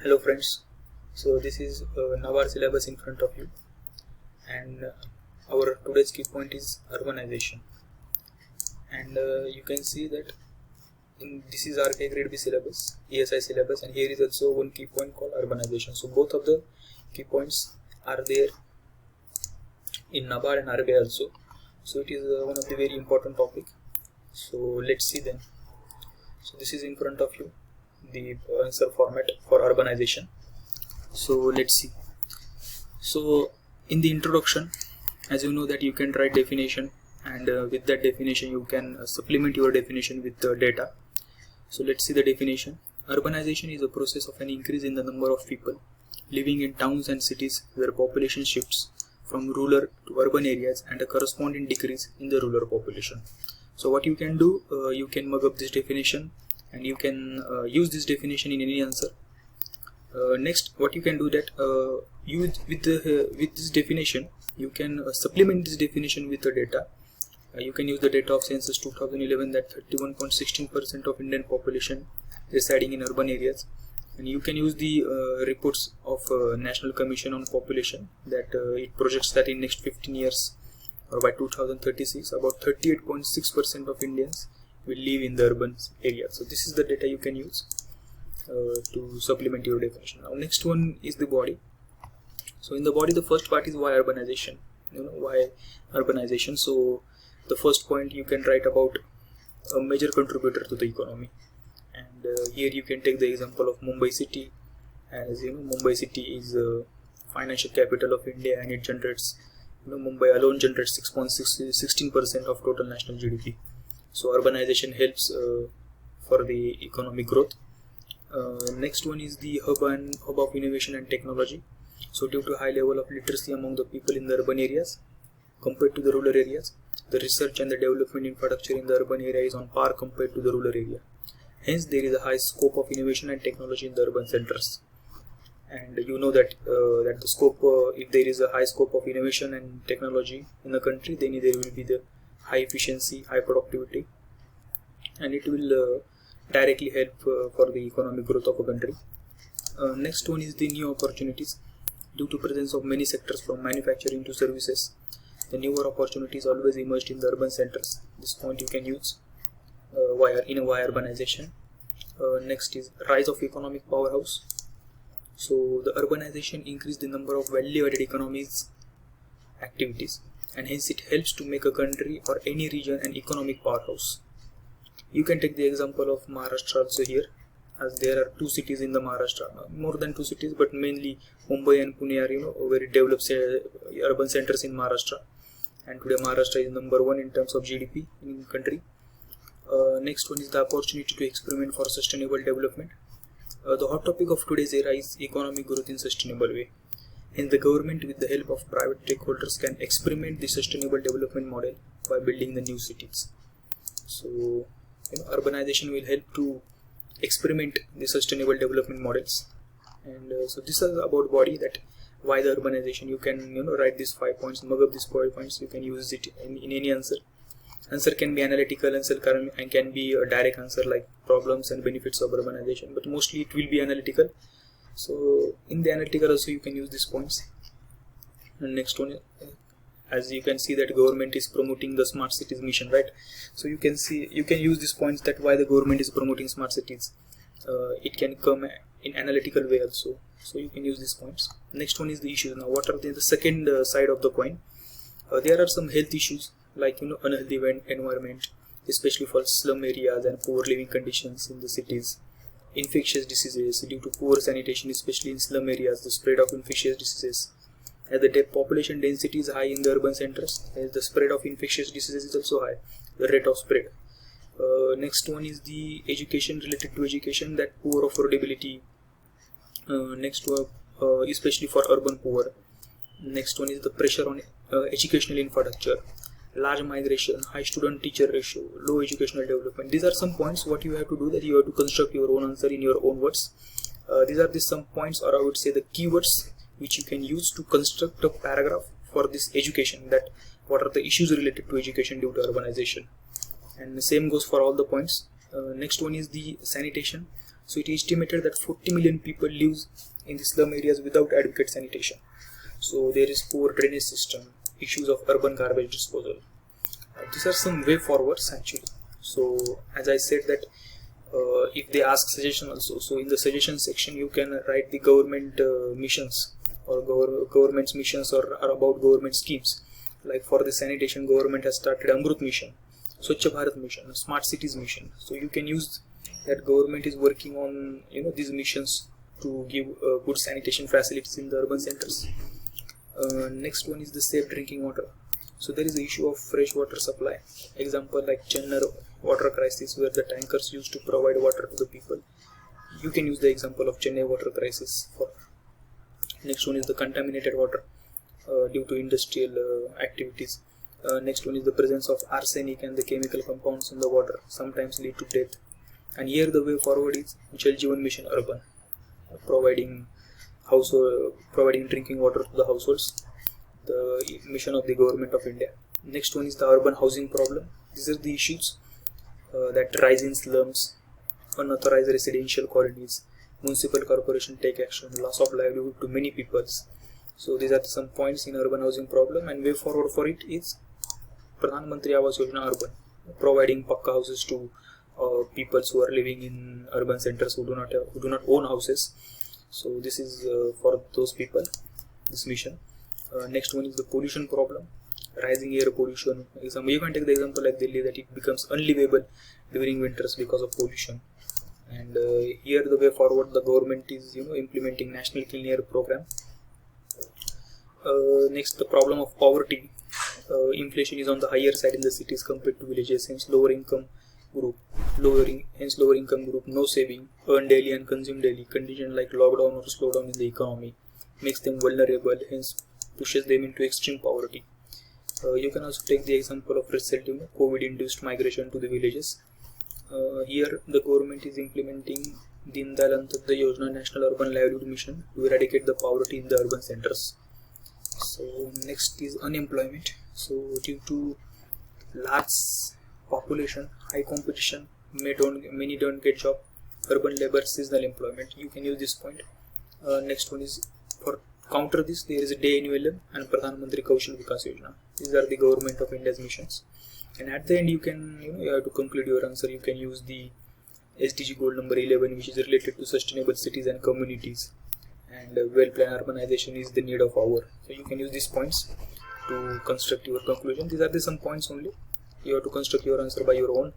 Hello friends, so this is now our syllabus in front of you, and our today's key point is urbanization. And you can see that this is our grade B syllabus, ESI syllabus, and here is also one key point called urbanization. So both of the key points are there in NABARD and RBI also. So it is one of the very important topic. So let's see then. So this is in front of you, the answer format for urbanization. So let's see. So in the introduction, as you know that you can write definition, and with that definition you can supplement your definition with data. So let's see the definition. Urbanization is a process of an increase in the number of people living in towns and cities where population shifts from rural to urban areas and a corresponding decrease in the rural population. So what you can do, you can mug up this definition and you can use this definition in any answer. Next, what you can do that with this definition, you can supplement this definition with the data. You can use the data of census 2011 that 31.16% of Indian population residing in urban areas, and you can use the reports of National Commission on Population that it projects that in next 15 years or by 2036 about 38.6% of Indians will live in the urban area. So this is the data you can use to supplement your definition. Now next one is the body. So in the body, the first part is why urbanization. Why urbanization. So the first point you can write about a major contributor to the economy, and here you can take the example of Mumbai city. As you know, Mumbai city is a financial capital of India, and it generates, Mumbai alone generates 16% of total national GDP. So urbanization helps for the economic growth. Next one is the hub of innovation and technology. So due to high level of literacy among the people in the urban areas compared to the rural areas, the research and the development infrastructure in the urban area is on par compared to the rural area. Hence there is a high scope of innovation and technology in the urban centers. And you know that that the scope, if there is a high scope of innovation and technology in the country, then there will be the high efficiency, high productivity, and it will directly help for the economic growth of a country. Next one is the new opportunities. Due to presence of many sectors from manufacturing to services, the newer opportunities always emerged in the urban centers. This point you can use why urbanization. Next is rise of economic powerhouse. So the urbanization increased the number of value-added economies activities, and hence it helps to make a country or any region an economic powerhouse. You can take the example of Maharashtra also here, as there are two cities in the Maharashtra, more than two cities, but mainly Mumbai and Pune are very developed urban centers in Maharashtra, and today Maharashtra is number one in terms of GDP in the country. Next one is the opportunity to experiment for sustainable development. The hot topic of today's era is economic growth in sustainable way. Hence the government with the help of private stakeholders can experiment the sustainable development model by building the new cities. So urbanization will help to experiment the sustainable development models. And so this is about body, that why the urbanization. You can write these 5 points, mug up these 5 points. You can use it in any answer. Answer can be analytical, answer can be a direct answer like problems and benefits of urbanization, but mostly it will be analytical. So in the analytical also you can use these points. And next one, as you can see that government is promoting the smart cities mission, right? So you can use these points that why the government is promoting smart cities. It can come in analytical way also. So you can use these points. Next one is the issues. Now what are the second side of the coin? There are some health issues like unhealthy environment, especially for slum areas and poor living conditions in the cities. Infectious diseases due to poor sanitation, especially in slum areas, the spread of infectious diseases. As the population density is high in the urban centers, as the spread of infectious diseases is also high, the rate of spread. Next one is the education, related to education, that poor affordability. Next one, especially for urban poor. Next one is the pressure on educational infrastructure, large migration, high student-teacher ratio, low educational development. These are some points. What you have to do, that you have to construct your own answer in your own words. These are some points, or I would say the keywords, which you can use to construct a paragraph for this education, that what are the issues related to education due to urbanization. And the same goes for all the points. Next one is the sanitation. So it is estimated that 40 million people live in the slum areas without adequate sanitation. So there is poor drainage system, issues of urban garbage disposal. These are some way forwards actually. So as I said that if they ask suggestion also, so in the suggestion section you can write the government missions or government's missions or about government schemes. Like for the sanitation, government has started Amrut mission, Swachh Bharat mission, Smart Cities mission. So you can use that government is working on these missions to give good sanitation facilities in the urban centers. Next one is the safe drinking water. So there is the issue of fresh water supply. Example like Chennai water crisis, where the tankers used to provide water to the people. You can use the example of Chennai water crisis. For next one is the contaminated water due to industrial activities. Next one is the presence of arsenic and the chemical compounds in the water, sometimes lead to death. And here the way forward is Jal Jeevan Mission Urban, providing drinking water to the households, the mission of the government of India. Next one is the urban housing problem. These are the issues that rise in slums, unauthorized residential colonies, municipal corporation take action, loss of livelihood to many peoples. So these are some points in urban housing problem, and way forward for it is Pradhan Mantri Awas Yojana Urban, providing pakka houses to people who are living in urban centers who do not own houses. So this is for those people, this mission. Next one is the pollution problem, rising air pollution. You can take the example like Delhi, that it becomes unlivable during winters because of pollution. And here the way forward, the government is implementing National Clean Air Program. Next, the problem of poverty. Inflation is on the higher side in the cities compared to villages, hence lower income group, no saving, earn daily and consume daily. Condition like lockdown or slowdown in the economy makes them vulnerable, hence pushes them into extreme poverty. You can also take the example of recent COVID-induced migration to the villages. Here the government is implementing Deen Dayal Antyodaya Yojana, National Urban Livelihood Mission, to eradicate the poverty in the urban centers. So next is unemployment. So due to large population, high competition, many don't get job, urban labor, seasonal employment. You can use this point. Next one is, for counter this, there is a Day NULM and Pradhan Mantri Kaushal Vikas Yojana. These are the government of India's missions. And at the end you can you have to conclude your answer. You can use the SDG goal number 11, which is related to sustainable cities and communities, and well-planned urbanization is the need of hour. So you can use these points to construct your conclusion. These are some points only. You have to construct your answer by your own.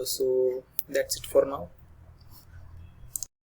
So that's it for now.